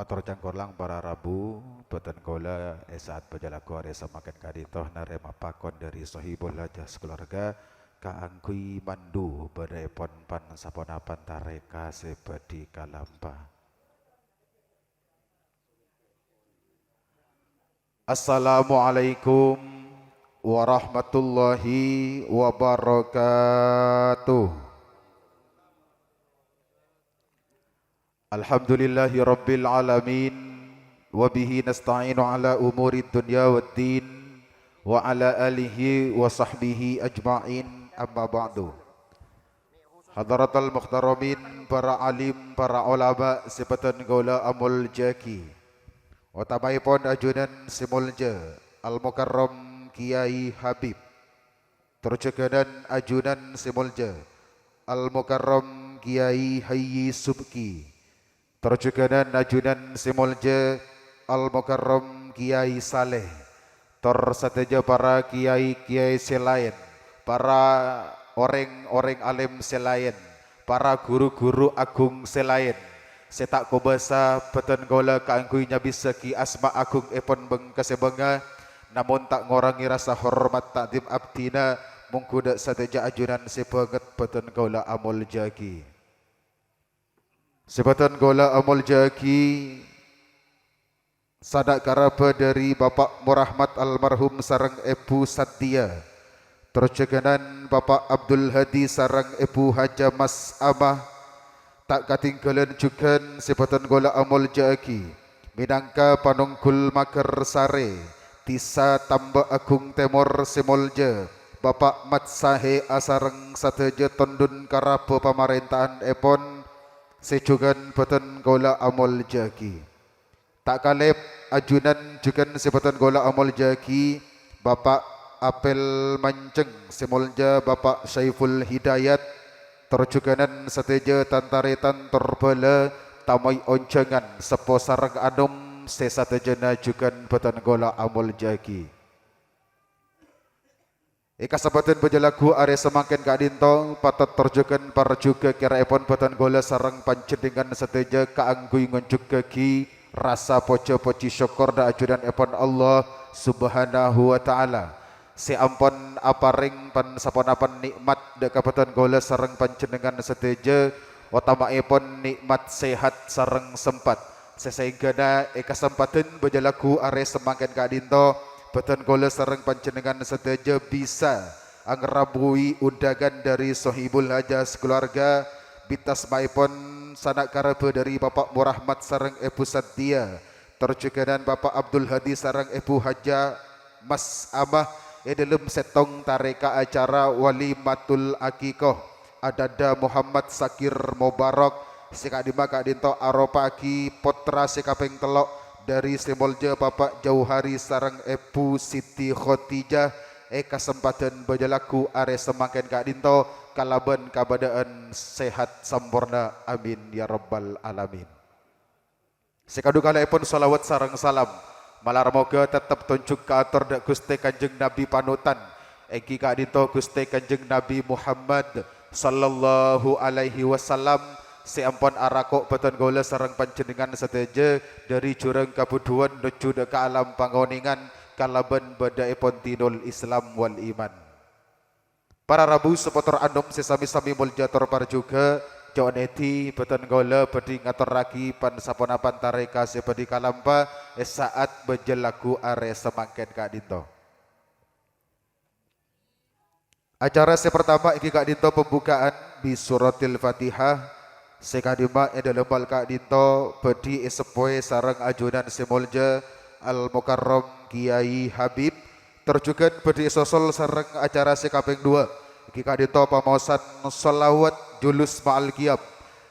Matur jangkolang para rabu boten kula saat bajalaku are semakin kaditoh narema pakon dari sohibul lajas keluarga kaangkui mandu berepon pan saponapan tareka sebadi kalampa. Assalamualaikum warahmatullahi wabarakatuh. Alhamdulillahi rabbil alamin wa bihi nasta'inu ala umuri dunya waddin wa ala alihi wa sahbihi ajma'in amma ba'du. Hadaratul muhtaramin, para alim, para ulama sipatan gaula amul jaki utamaipun ajunan simulja Al-Mukarram Kiai Habib terjaganan ajunan simulja Al-Mukarram Kiai Hayyi Subki terjaganan ajunan simulja Al-Mukarram Kiai Saleh tersateja para kiai-kiai selain, para orang-orang alim selain, para guru-guru agung selain. Setak kubasa peten gola kaangkui nyabi seki asma agung epon beng kesebenga, namun tak ngorangi rasa hormat takdim abdina mungkuda sateja ajunan sepeget peten gola amul jaki. Sebatan gola amul jaki sadak karaba dari Bapak Murahmat almarhum sarang Ibu Satya terjaganan Bapak Abdul Hadi sarang Ibu Haja Mas Amah tak katinggalan juga sebatan gola amul jaki minangka panungkul makar sare tisa tambah agung temor simolja Bapak Mat Sahe asarang sateja tondun karabo pemerintahan epon sejugan batan gola amul jaki tak kalep ajunan juga sebatan gola amul jaki Bapak Apel Manceng simolja Bapak Syaiful Hidayat terjuganan seteja tantaretan terbala tamai onjangan sepo sarang anum sesatejana juga batan gola amul jaki. Ika sabatan bajalaku are semakin kadinto patat terjukan para juga kira epon batan gola sarang pancendingan seteja kaanggui ngonjuk kaki rasa poco-poci syukur da ajudan epon Allah subhanahu wa ta'ala si ampon aparing pan saponapan nikmat da kapatan gola sarang pancendingan seteja utama epon nikmat sehat sarang sempat sesehingga na ika sempatan bajalaku are semakin kadinto batan gola sarang pancenengan seteja bisa angrabui undangan dari sohibul hajas keluarga bitas maipon sanak karaba dari Bapak Murahmat sarang Ibu Satya terjuganan Bapak Abdul Hadi sarang Ibu Haja Mas Amah dalam setong tareka acara walimatul akikoh adada Muhammad Sakir Mubarak sikadima kadinto aropaki potra sikapeng telok dari simbolja Bapak Jauhari sarang Ibu Siti Khotijah kesempatan bajalaku are semakin kadinto kalaban kabadaan sehat sempurna amin ya rabbal alamin. Sekadu kala pun salawat sarang salam malar moga tetap tunjuk ke atur dak Gusti Kanjeng Nabi panutan eki kadinto Gusti Kanjeng Nabi Muhammad sallallahu alaihi wasallam si ampun arakok batan gola sarang pancendengan seteja dari jurang kabuduan menuju ke alam pangoningan kalaban badai pontinul Islam wal iman. Para rabu sepotor andom sesami-sami muljator par juga jawan eti batan gola bedi ngator ragi pan saponapan tareka sepedi kalampa saat berjelaku are semangken kadinto. Acara pertama iki kadinto pembukaan di suratil Fatihah sekadima dalam balka dinto bedi sepoe sarang ajunan simolja Al-Mukarram Kiai Habib terjugan bedi sosol sarang acara sekapeng dua kika dinto pamosan solawat julus ma'al kiab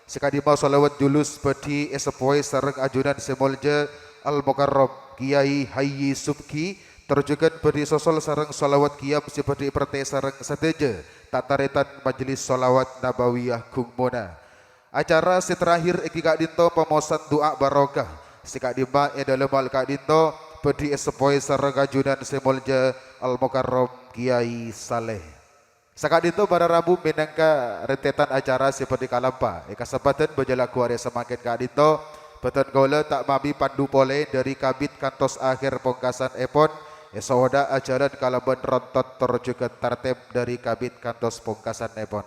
sekadima solawat julus bedi sepoe sarang ajunan simolja Al-Mukarram Kiai Hayyi Subki terjugan bedi sosol sarang solawat kiab seperti perte sarang seteja tataretan majelis solawat nabawiyah gungmona. Acara terakhir iki kak dinto pemosan doa barokah sikak dima dalam al kak dinto bedi sepoi sarang ajunan semolja Al-Mukarram Kiai Saleh. Sakak dinto pada Rabu minangka rentetan acara seperti kalampa. Eka sempatan berjalaku hari semakin kak dinto Beton gola tak mabi pandu pole dari kabit kantos akhir pongkasan epon. Esoda ajaran kalaban rontot terjuga tertib dari kabit kantos pongkasan epon.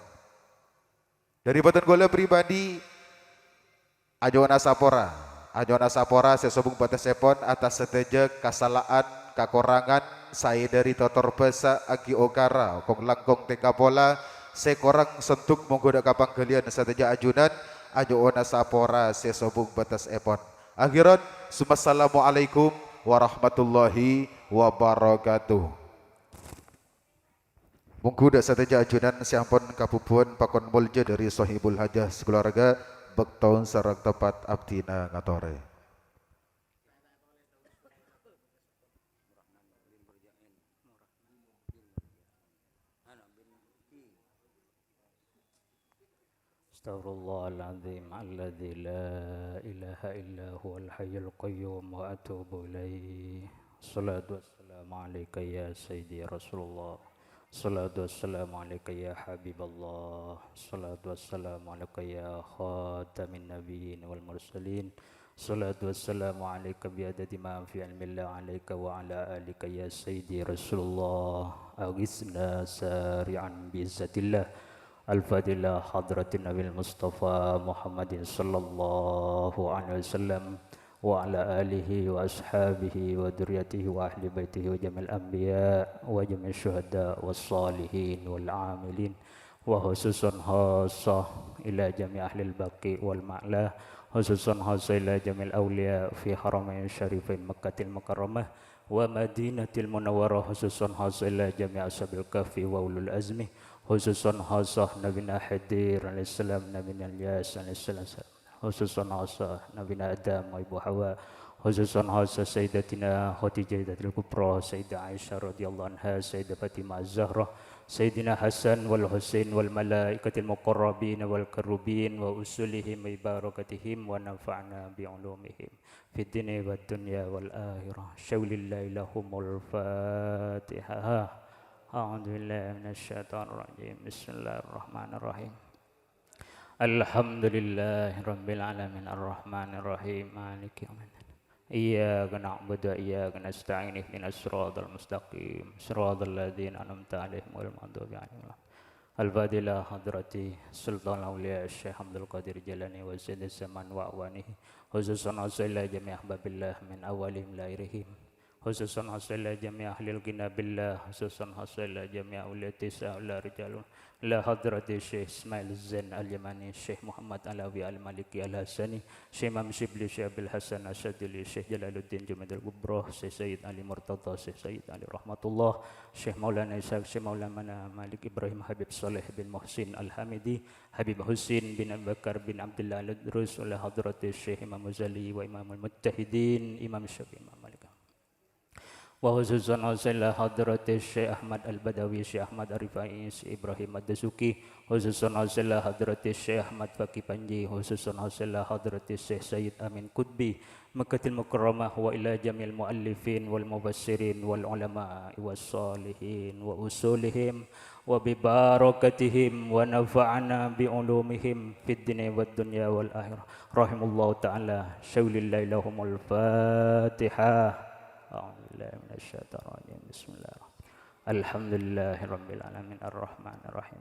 Dari beton gola pribadi Ajona Sapora. Ajona Sapora sesobung batas epon atas seteja kesalahan kakorangan saya dari totor basa agi okara kong langkong tengah pola sekorang sentuk menggoda kapang galian seteja ajunan Ajona Sapora sesobung batas epon. Akhiran Assalamualaikum warahmatullahi wabarakatuh. Mungkuda seteja ajunan siampun kapupuan pakon mulja dari Sohibul Hajah sekeluarga bektaun sarang tepat abdina ngatore. Astaghfirullahaladzim alladzi la ilaha illa huwal hayyul qayyum wa atubu ilaih. Salatu wassalamu alaika ya sayyidi Rasulullah. Salatu wassalamu alaika ya Habiballah. Salatu wassalamu alaika ya khatamin nabiyyin wal mursalin. Salatu wassalamu alaika biadati ma fi ilmillah alaika wa ala alika ya sayyidi Rasulullah. Aghithna sari'an biizzatillah. Al-Fadilah Hadratin Nabil Mustafa Muhammadin Sallallahu Alaihi Wasallam wa ala alihi wa ashabihi wa duriyatihi wa ahli baitihi wa jamil anbiya wa jamil syuhada wa salihin wal amilin wa khususan khasah ila jami ahli al-baqi wal ma'la khususan khasah ila jamil awliya fi haramain syarifain Makkatil Mukarramah wa Madinatil Munawwarah khususan khasah ila jami ashabil kahfi wa ulul azmi khususan khasah Nabi Hadir alaihissalam, Nabi Ilyas alaihissalam, khususan khasah Nabi Adam wa Ibu Hawa, khususan khasah Sayyidatina Khadijah Kubra, Sayyidah Aisyah radhiyallahu anha, Sayyidah Fatimah Az-Zahra, Sayyidina Hasan wal Husain wal malaikatil muqarrabin wal karubin wa usulihim wa barakatihim wa nafa'na bi ulumihim fid dunya wad dunya wal akhirah. Syaulillahi lahumul Fatihah. A'udzu billahi minasyaitonir rajim. Bismillahirrahmanirrahim. Alhamdulillahirabbil alamin arrahmanir rahim maliki yaumiddin. Iyyaka na'budu wa iyyaka nasta'in ihdinas siratal mustaqim siratal ladzina an'amta 'alaihim ghairil maghdubi 'alaihim. Al-Fadilah Hadrati Sultan Auliya Syekh Abdul Qadir Jalani wa Sayyid Zaman wa awanihi khususan asila jami' ahbabillah min awalihim la akhirihim khususan hasila jami' ahlil gina billah khususan hasila jami' awliyati sa'ula rijalun la hadrati Syekh Ismail Zain Al-Yamani Syekh Muhammad Alawi Al-Maliki Al-Hasani Syekh Imam Shibli Syekh Abil Hasan Asyadili Syekh Jalaluddin Jumaid Al-Gubroh Syekh Sayyid Ali Murtada Syekh Sayyid Ali Rahmatullah Syekh Maulana Ishaq Syekh Maulana Malik Ibrahim Habib Saleh bin Muhsin Al-Hamidi Habib Husin bin Abu Bakar bin Abdullah Al-Drus la hadrati Syekh Imam Muzali wa Imam Al-Muttahidin Imam Syafi'i Imam Malik wa khususan hasila hadrati Syekh Ahmad Al-Badawi Syekh Ahmad Arifai Syekh Ibrahim Ad-Dasuki khususan hasila hadrati Syekh Ahmad Faqih Panji khususan hasila hadrati Syekh Sayyid Amin Qutbi Makkatil Mukarramah wa ila jamil muallifin wal mufassirin wal ulama was salihin wa usulihim wa bi barakatihim wa nafa'ana bi ulumihim fid dunya wad dunya wal akhirah rahimallahu ta'ala syaulillahi lahumul Fatihah. A'udzubillahi minasyaitonir rajim. Bismillahirrahmanirrahim. Alhamdulillahirabbil alamin arrahmanir rahim.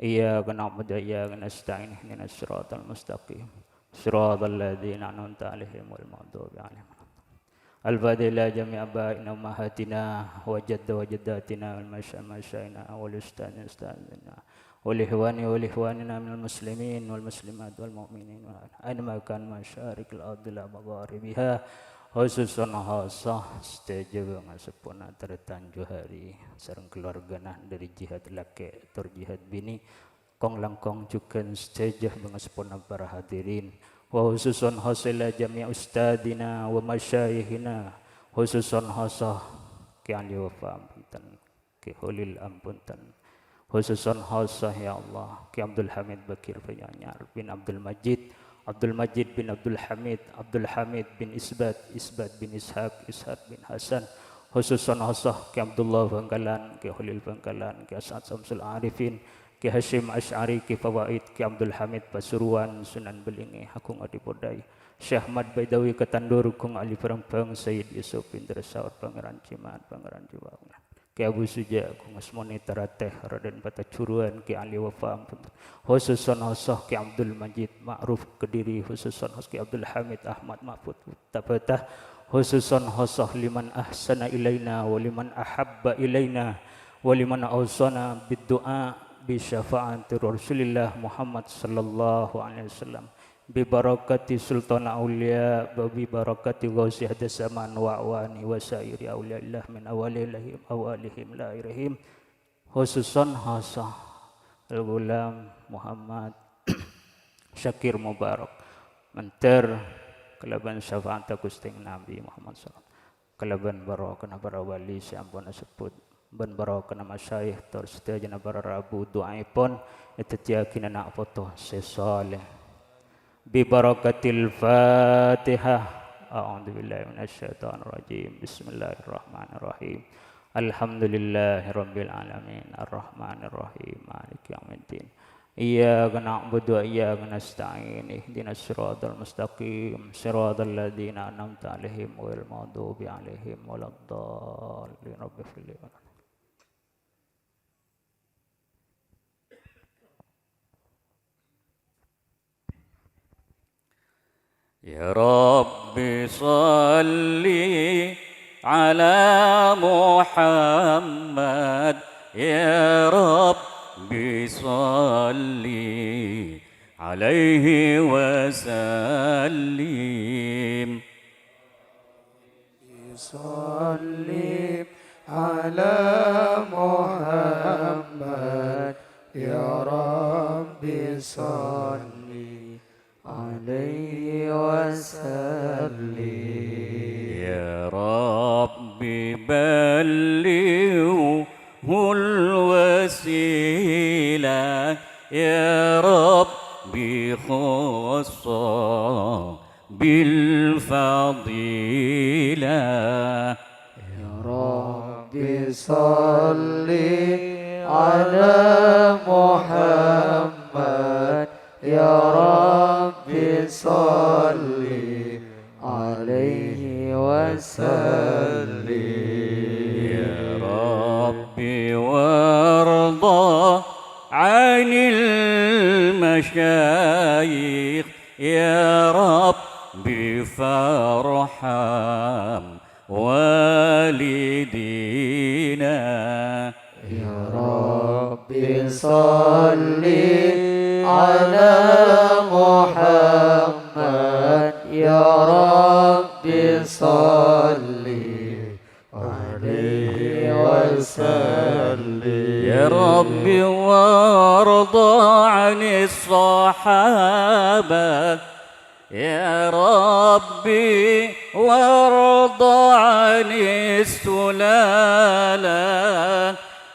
Iyyaka na'budu wa iyyaka nasta'in ihdinas siratal mustaqim. Siratal ladzina an'amta 'alaihim ghairil maghdubi 'alaihim. Al-Fadilah jami' abaina ummahatina wa jadda wa jaddatina wal masyayikhina wal ustadzina wal ihwani wal ihwanina minal muslimin wal muslimat wal mu'minin aina ma kan masyarikil ardi la magharibiha khususan khasah setuju ngasepuna tertanju hari sareng keluarga nah dari jihad laki tur jihad bini kong langkong jukan setuju ngasepuna para hadirin wa khususan khasila jami' ustadina wa masyayikhina khususan khasah ki ali wafa punten ki hulil ampunten khususan khasah ya Allah ki Abdul Hamid Bakir Fayanyar bin Abdul Majid bin Abdul Hamid bin Isbat bin Ishaq bin Hasan khususan khasah ki Abdullah Bangkalan ki Khalil Bangkalan ki Asad Samsul Arifin Ki Hashim Asy'ari, Ki Fawaid, Ki Abdul Hamid Pasuruan, Sunan Belingi, Hakung Adi Bodai, Syekh Ahmad Baidawi Ketandur, Kung Ali Perempeng, Sayyid Yusuf Indra Saur, Pangeran Cimat, Pangeran Jiwauna, Ki Abu Suja, Kung Asmoni Tarateh, Raden Patacuruan, Ki Ali Wafa, khususon hosoh Ki Abdul Majid Ma'ruf Kediri, khususon hosoh Ki Abdul Hamid Ahmad Mahfud Tapatah, khususon hosoh liman ahsana ilaina wa liman ahabba ilaina wa liman awsana bid-du'a bi syafaati Rasulillah Muhammad sallallahu alaihi wasallam bi barakati sultan auliya wa bi barakati ghausi hadas zaman wa awani wa sairi auliyaillah min awalihim la irahim khususon hasah al-gulam Muhammad Syakir Mubarak menter kelaban syafaat Gusting Nabi Muhammad sallallahu kelaban barokah para wali sampun sebut ban barokah masyayikh tersedia para rabu doaipun ittiaqina nak foto sesaleh bi barakatil Fatihah. A'udzubillahi minasyaitonir rajim. Bismillahirrahmanirrahim. Alhamdulillahirabbil alamin arrahmanir rahim maliki yaumiddin. Iyyaka na'budu wa iyyaka nasta'in ihdinas siratal mustaqim siratal ladzina an'amta 'alaihim ghairil maghdubi 'alaihim waladdallin. Rabbil alamin. Ya Rabbi salli ala Muhammad, Ya Rabbi salli alaihi wa sallim. Salli ala Muhammad, Ya Rabbi salli alaihi wasallim. Ya Rabbi ballighul wasilah, Ya Rabbi khassa bil fadilah. Ya Rabbi salli ala Muhammad, Ya Rabbi salli alaihi wasallim. Ya Rabbi warda anil masyayikh, Ya Rabbi farham walidina. Ya Rabbi salli ala Muhammad, Ya Rabbi salli alaihi wasallim. Ya Rabbi warda anis sahabah, Ya Rabbi warda anis sulalah,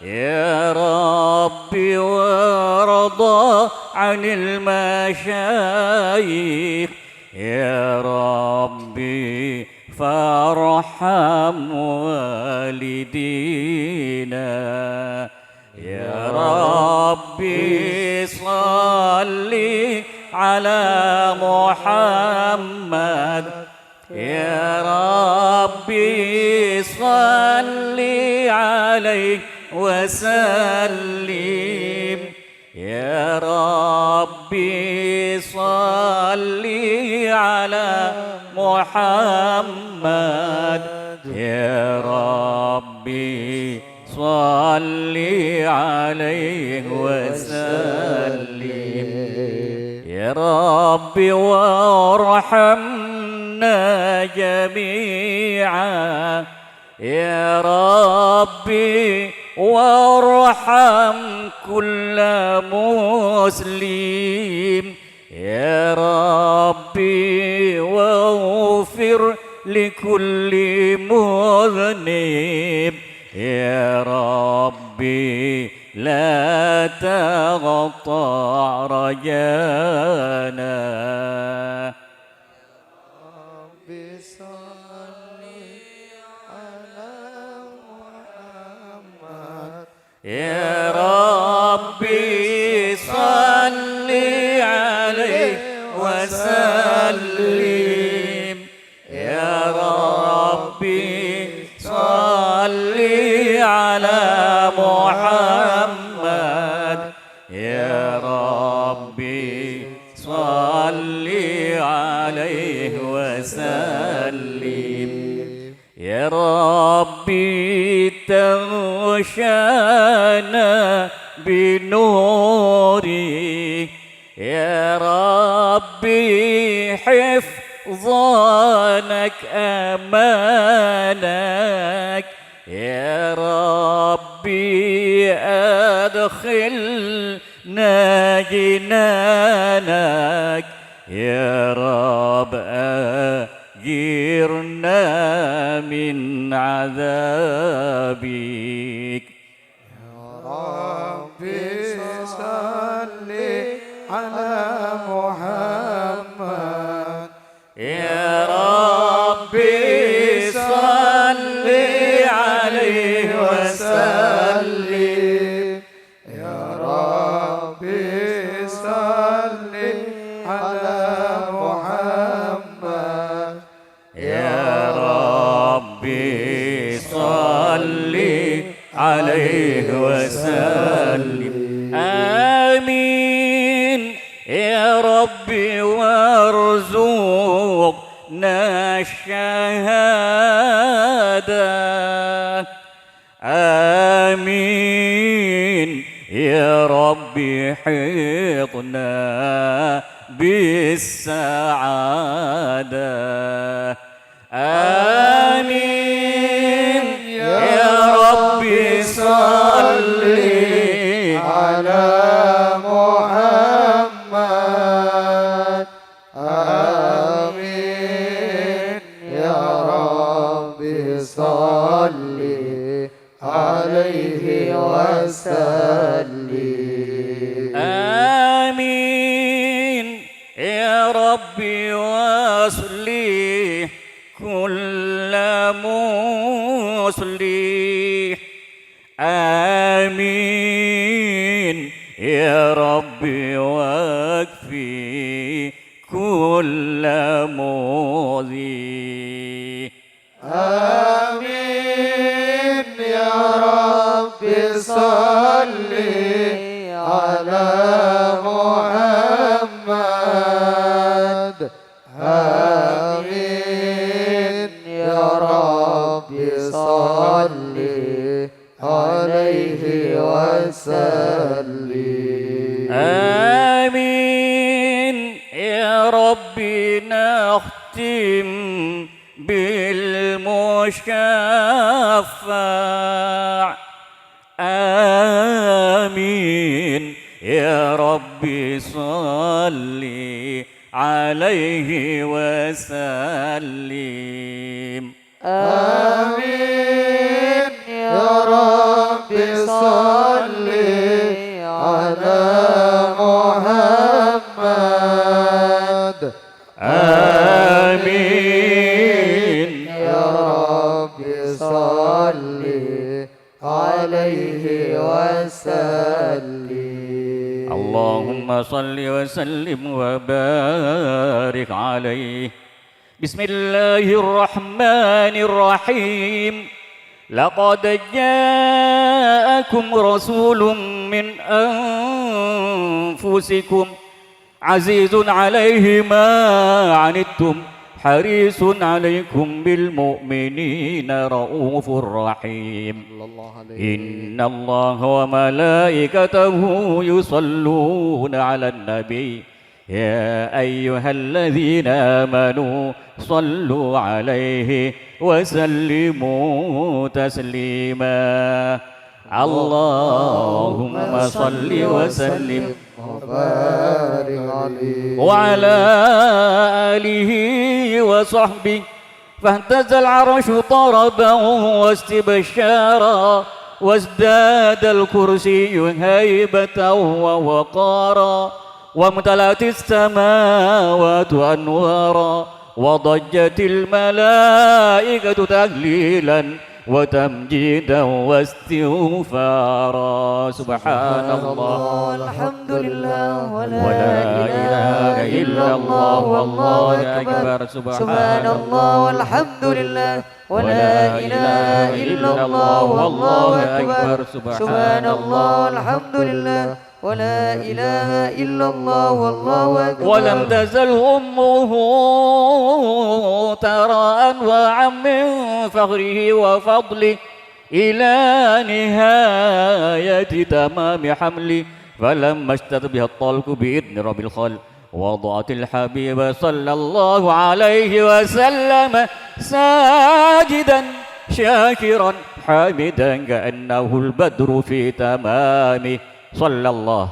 Ya Rabbi warda anil masyayikh, Ya Rabbi farham walidina. Ya Rabbi salli ala Muhammad, Ya Rabbi salli alaihi wasallim. Ya Rabbi salli ala Muhammad, Ya Rabbi salli alaihi wasallim. Ya Rabbi warhamna jami'an, Ya Rabbi warham kulla muslim, Ya Rabbi waghfir likulli mudhnib, Ya Rabbi la taqta' rajana. Ya Rabbi صل على محمد يا ربي صل عليه وسلم يا ربي تغشانا بنوري يا ربي حفظانك أمانك يا ربي أدخلنا جنانك يا رب أجرنا من عذابك ربي صل على محمد يا ربي صل عليه وسلم يا ربي صل على محمد يا ربي صل عليه وسلم آمين يا ربي وارزقنا الشهادة آمين يا ربي حيطنا بالسعادة آمين يا ربي صل على محمد آمين يا ربي صل عليه وسلم آمين يا ربي واصلح كل مصلح آمين يا ربي واكفي كل مؤذي آمين يا ربي صل على محمد آمين يا ربي صل عليه وسلم آمين يا ربي نختم بالمشفع آمين يا ربي صل عليه وسلم آمين يا ربي صل على محمد آمين يا ربي صل عليه وسلم اللهم صل وسلم وبارك عليه بسم الله الرحمن الرحيم لقد جاءكم رسول من أنفسكم عزيز عليه ما عنتم حريص عليكم بالمؤمنين رؤوف رحيم إن الله وملائكته يصلون على النبي يا أيها الذين آمنوا صلوا عليه وسلموا تسليما اللهم صل وسلم وبارك عليه وعلى آله وصحبه فاهتز العرش طربا واستبشارا وازداد الكرسي هيبة ووقارا وامتلأت السماوات أنوارا وضجت الملائكة تهليلا وتمجيدا واستغفارا سبحان الله والحمد لله ولا إله إلا الله والله أكبر سبحان الله والحمد لله ولا إله إلا الله والله أكبر سبحان الله الحمد لله ولا إله إلا الله والله أكبر. ولم تزل أمه ترى أنواعا من فخره وفضله إلى نهاية تمام حمله، فلما اشتد بها الطلق بإذن رب الخلق وضعت الحبيب صلى الله عليه وسلم ساجدا شاكرا حامدا كأنه البدر في تمامه. صلى الله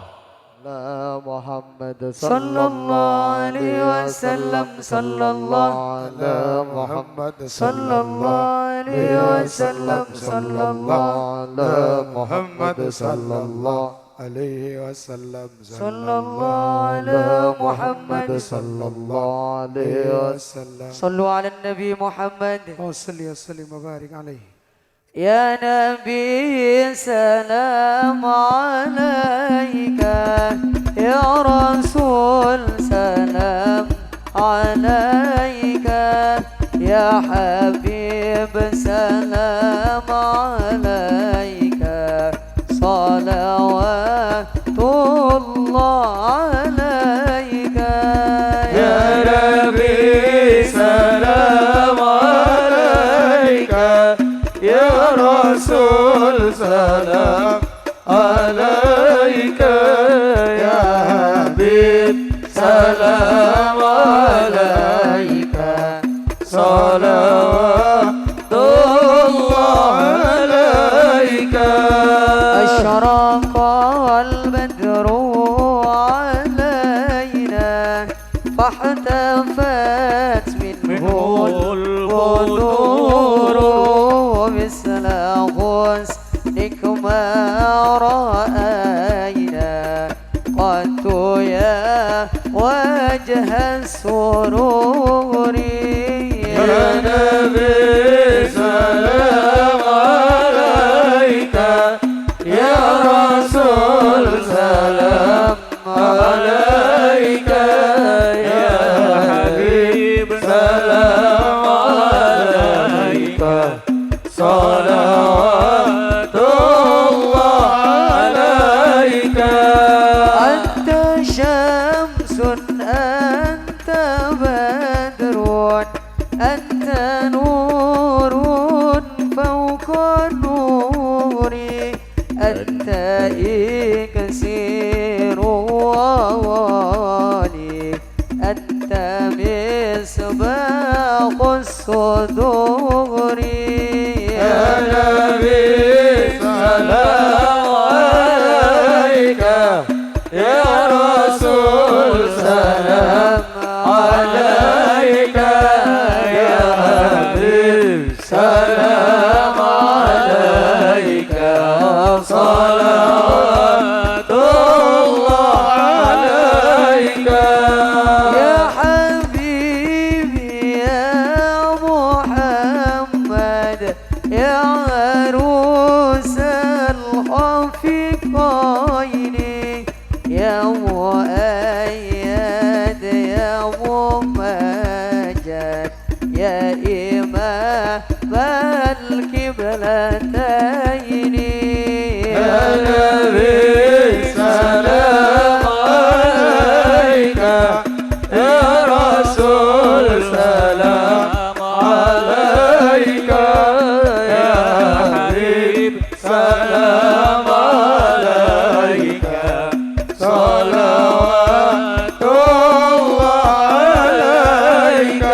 على محمد صلى الله عليه وسلم صلى الله على محمد صلى الله عليه وسلم صلى الله على محمد صلى الله عليه وسلم صلى الله على محمد صلى الله عليه وسلم. صلوا على النبي محمد وصل وسلم وبارك عليه. يا نبي سلام عليك يا رسول سلام عليك يا حبيب سلام عليك صلوات الله عليك يا نبي سلام عليك يا رسول سلام عليك يا حبيب سلام عليك صلوات الله عليك. أشرق البدر علينا فاحتفت منه القدور مثل حسنك ما رأينا قد يا وجه السرور. يا نبي سلام عليك يا رسول سلام عليك يا حبيب سلام عليك صلوات الله عليك. أنت شمس أنت بدر أنت نور فوق النور أنت إكسير ووالي أنت مصباح الصدور. يا نبي سلام عليك يا رسول سلام عليك يا حبيب سلام عليك صلوات الله عليك. يا حبيبي يا محمد يا عروس الحفيقين يا مؤيد يا ممجد يا إمام القبلتين. يا نبي سلام عليك يا رسول سلام عليك يا حبيب سلام عليك صلوات الله عليك.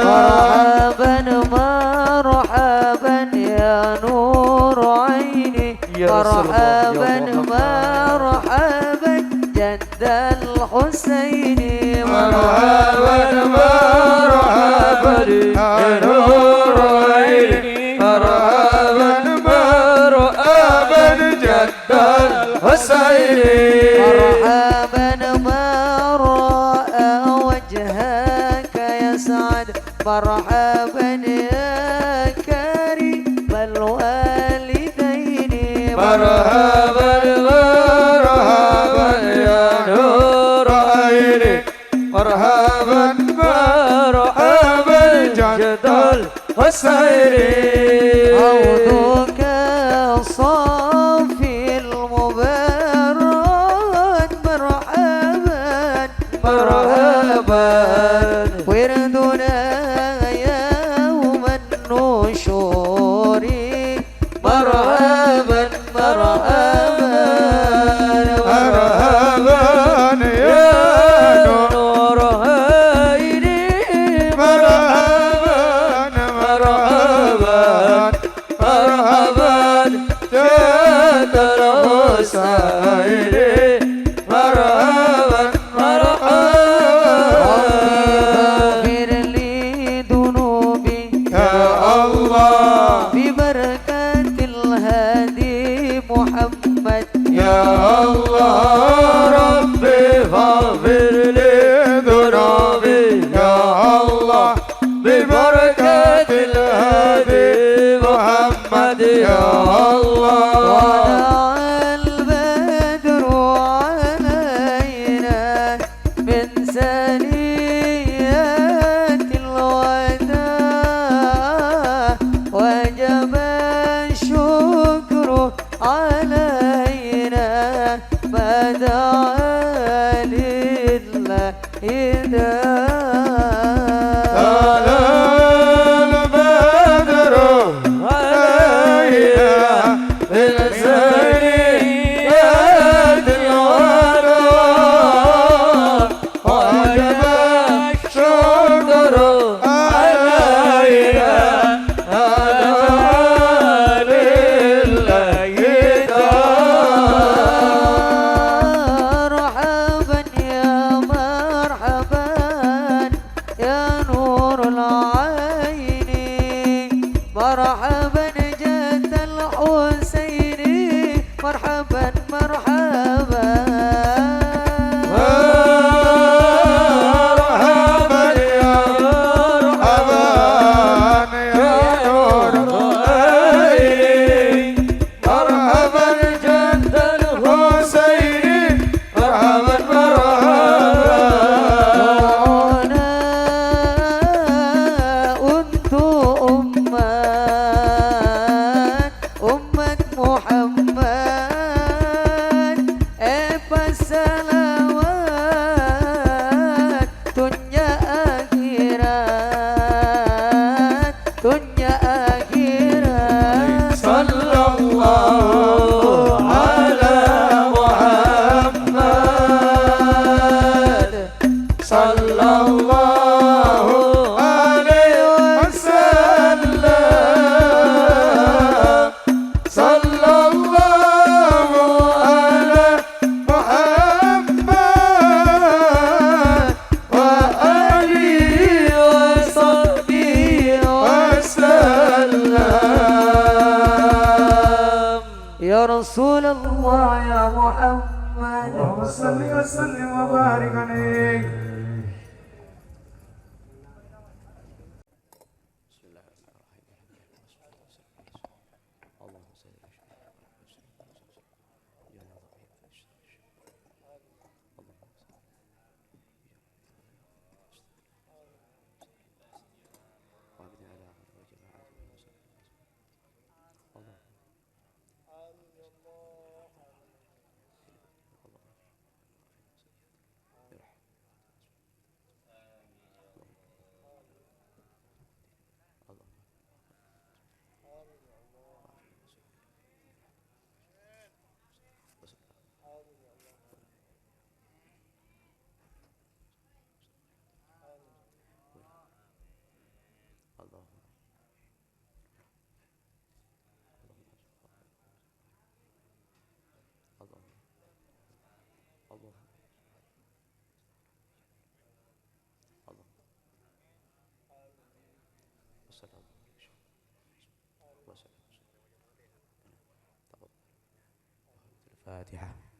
مرحبا مرحبا يا نور عيني مرحبا مرحبا جد الحسين مرحبا مرحبا يا نور عيني مرحبا مرحبا جد الحسين. مرحبا ما رأى وجهك يسعد مرحبا يا كريم الوالدين. مرحبا مرحبا يا نور عيني مرحبا مرحبا جد الحسين. مرحبا جد الحسين مرحبا مرحبا اغفر لي ذنوبي يا الله ببركة الهادي محمد يا الله ربي فاغفر لي ذنوبي يا الله ببركة الهادي محمد يا الله طلع البدر علينا من ثنيات الوداع وجب الشكر علينا ما دعا لله طلع البدر علينا من ثنيات الوداع وجب الشكر علينا ما دعا لله مرحبا يا مرحبا يا نور العين مرحبا جد الحسين مرحبا مرحبا مرحبا يا مرحبا يا نور العين مرحبا جد الحسين مرحبا مرحبا أنا أنت أمة محمد الصلوات دنيا آخرات دنيا آخرات صلى الله على محمد صلى الله عليه وسلم صلى الله على محمد وآله وصحبه وسلم يا رسول الله يا محمد اللهم صل وسلم وبارك عليك الفاتحة.